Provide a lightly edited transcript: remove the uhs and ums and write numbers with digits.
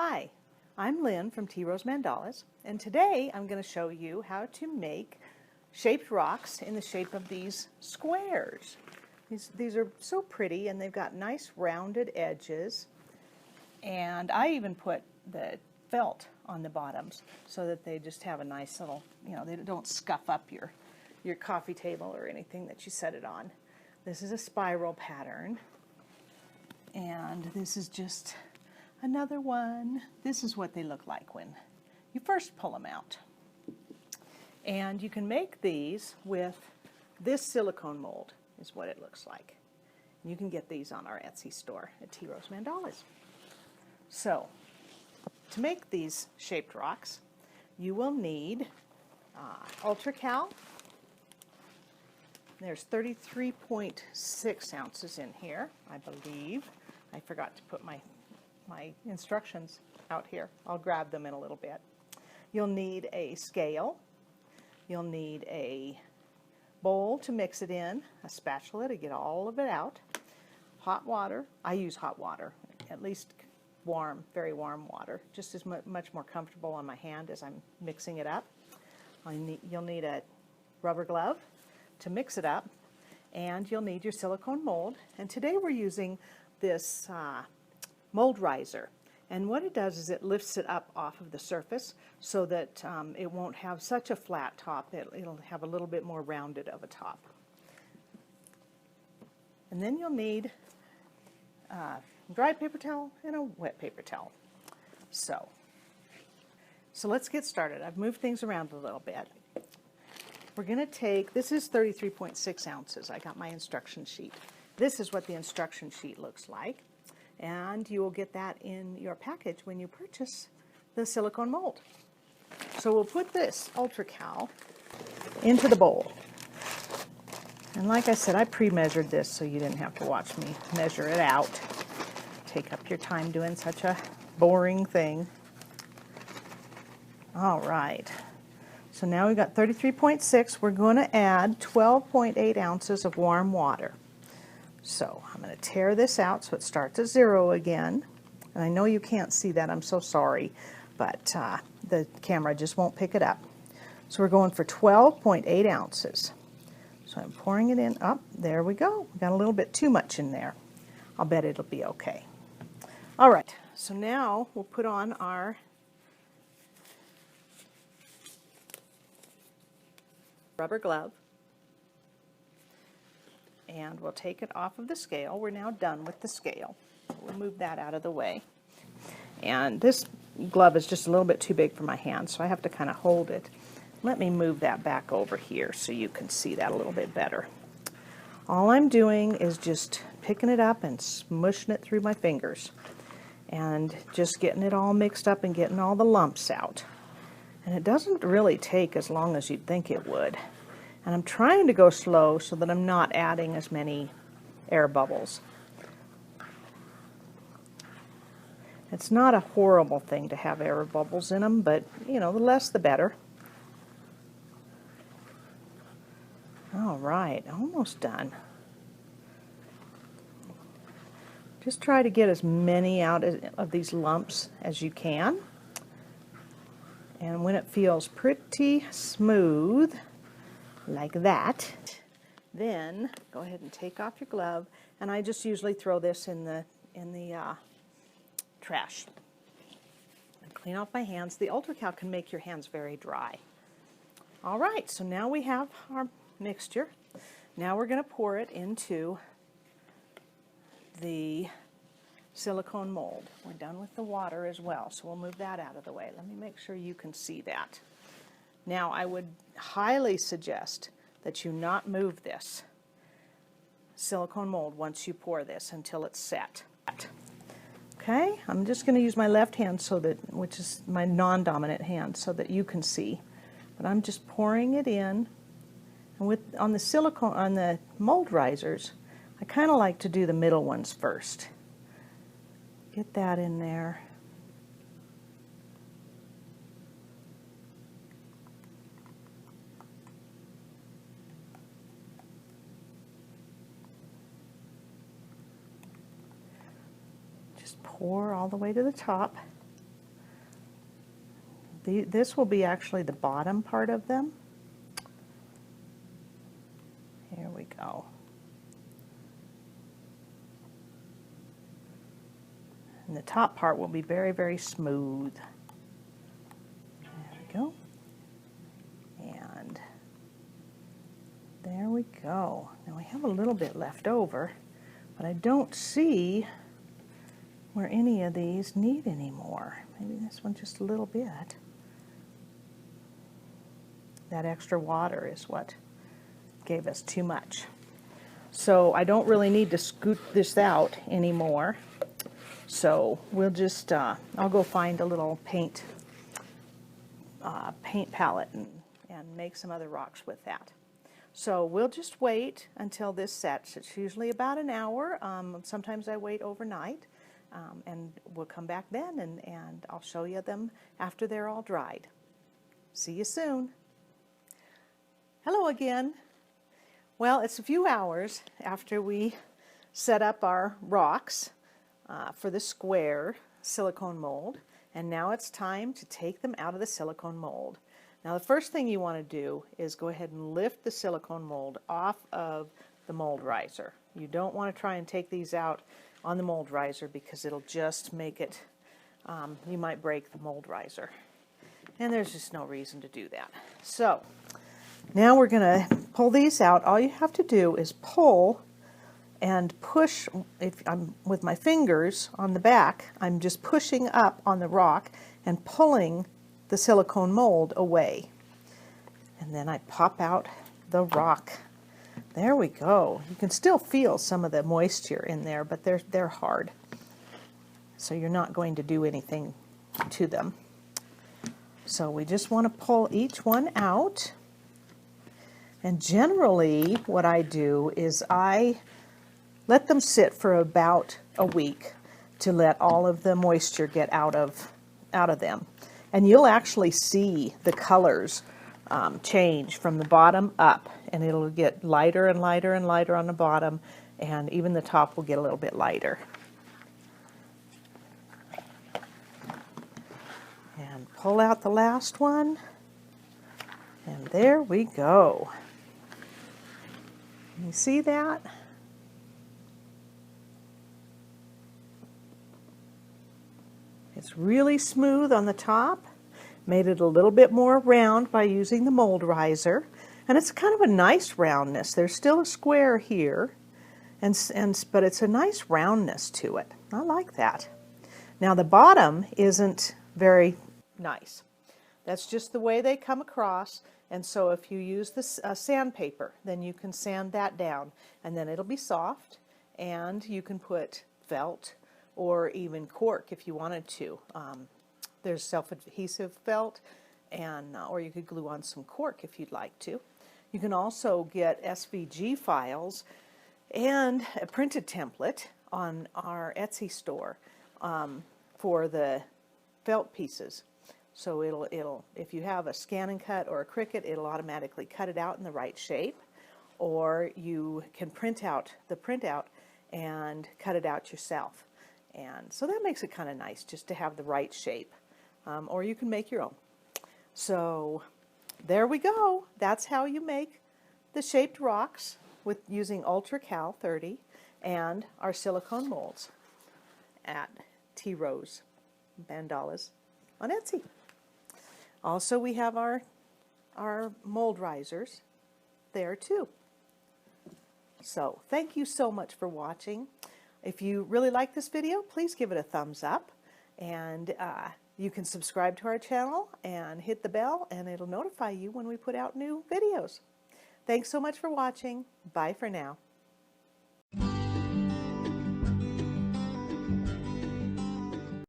Hi, I'm Lynn from TeaRose Mandalas, and today I'm going to show you how to make shaped rocks in the shape of these squares. These are so pretty, and they've got nice rounded edges, and I even put the felt on the bottoms so that they just have a nice little, they don't scuff up your coffee table or anything that you set it on. This is a spiral pattern, and this is just another one. This is what they look like when you first pull them out. And you can make these with this silicone mold, is what it looks like. You can get these on our Etsy store at TeaRose Mandalas. So, to make these shaped rocks, you will need ultracal. There's 33.6 ounces in here, I believe. I forgot to put my instructions out here. I'll grab them in a little bit. You'll need a scale. You'll need a bowl to mix it in, a spatula to get all of it out, hot water. I use hot water, at least warm, very warm water, just as much more comfortable on my hand as I'm mixing it up. You'll need a rubber glove to mix it up, and you'll need your silicone mold. And today we're using this mold riser, and what it does is it lifts it up off of the surface so that it won't have such a flat top. It'll have a little bit more rounded of a top. And then you'll need a dry paper towel and a wet paper towel. So let's get started. I've moved things around a little bit. We're going to take, this is 33.6 ounces. I got my instruction sheet. This is what the instruction sheet looks like. And you will get that in your package when you purchase the silicone mold. So we'll put this ultracal into the bowl. And like I said, I pre-measured this so you didn't have to watch me measure it out. Take up your time doing such a boring thing. All right. So now we've got 33.6. We're going to add 12.8 ounces of warm water. So I'm going to tear this out so it starts at 0 again. And I know you can't see that, I'm so sorry, but the camera just won't pick it up. So we're going for 12.8 ounces. So I'm pouring it in. Oh, there we go. We got a little bit too much in there. I'll bet it'll be okay. All right, so now we'll put on our rubber glove. And we'll take it off of the scale. We're now done with the scale. We'll move that out of the way. And this glove is just a little bit too big for my hand, so I have to kind of hold it. Let me move that back over here so you can see that a little bit better. All I'm doing is just picking it up and smushing it through my fingers and just getting it all mixed up and getting all the lumps out. And it doesn't really take as long as you'd think it would. And I'm trying to go slow so that I'm not adding as many air bubbles. It's not a horrible thing to have air bubbles in them, but, the less the better. All right, almost done. Just try to get as many out of these lumps as you can. And when it feels pretty smooth, like that, then go ahead and take off your glove, and I just usually throw this in the trash. And clean off my hands. The ultracal can make your hands very dry. All right, so now we have our mixture. Now we're going to pour it into the silicone mold. We're done with the water as well, so we'll move that out of the way. Let me make sure you can see that. Now, I would highly suggest that you not move this silicone mold once you pour this until it's set. Okay, I'm just going to use my left hand which is my non-dominant hand, so that you can see. But I'm just pouring it in. And on the mold risers, I kind of like to do the middle ones first. Get that in there. Pour all the way to the top. This will be actually the bottom part of them. Here we go. And the top part will be very, very smooth. There we go. And there we go. Now we have a little bit left over, but I don't see where any of these need any more. Maybe this one just a little bit. That extra water is what gave us too much. So I don't really need to scoot this out anymore. So we'll just, I'll go find a little paint palette and make some other rocks with that. So we'll just wait until this sets. It's usually about an hour. Sometimes I wait overnight, and we'll come back then and I'll show you them after they're all dried. See you soon. Hello again. Well, it's a few hours after we set up our rocks for the square silicone mold, and now it's time to take them out of the silicone mold. Now the first thing you want to do is go ahead and lift the silicone mold off of the mold riser. You don't want to try and take these out on the mold riser because it'll just make it, you might break the mold riser. And there's just no reason to do that. So now we're going to pull these out. All you have to do is pull and push. If I'm with my fingers on the back, I'm just pushing up on the rock and pulling the silicone mold away. And then I pop out the rock. There we go. You can still feel some of the moisture in there, but they're hard. So you're not going to do anything to them. So we just want to pull each one out. And generally what I do is I let them sit for about a week to let all of the moisture get out of them. And you'll actually see the colors change from the bottom up, and it'll get lighter and lighter and lighter on the bottom, and even the top will get a little bit lighter. And pull out the last one, and there we go. You see that? It's really smooth on the top. Made it a little bit more round by using the mold riser. And it's kind of a nice roundness. There's still a square here, but it's a nice roundness to it. I like that. Now the bottom isn't very nice. That's just the way they come across. And so if you use this sandpaper, then you can sand that down. And then it'll be soft, and you can put felt or even cork if you wanted to. There's self-adhesive felt, and or you could glue on some cork if you'd like to. You can also get SVG files and a printed template on our Etsy store for the felt pieces. So it'll if you have a scan and cut or a Cricut, it'll automatically cut it out in the right shape, or you can print out the printout and cut it out yourself. And so that makes it kind of nice just to have the right shape. Or you can make your own. So there we go. That's how you make the shaped rocks with using Ultra Cal 30 and our silicone molds at TeaRose Mandalas on Etsy. Also, we have our mold risers there too. So thank you so much for watching. If you really like this video, please give it a thumbs up, and you can subscribe to our channel and hit the bell, and it'll notify you when we put out new videos. Thanks so much for watching. Bye for now.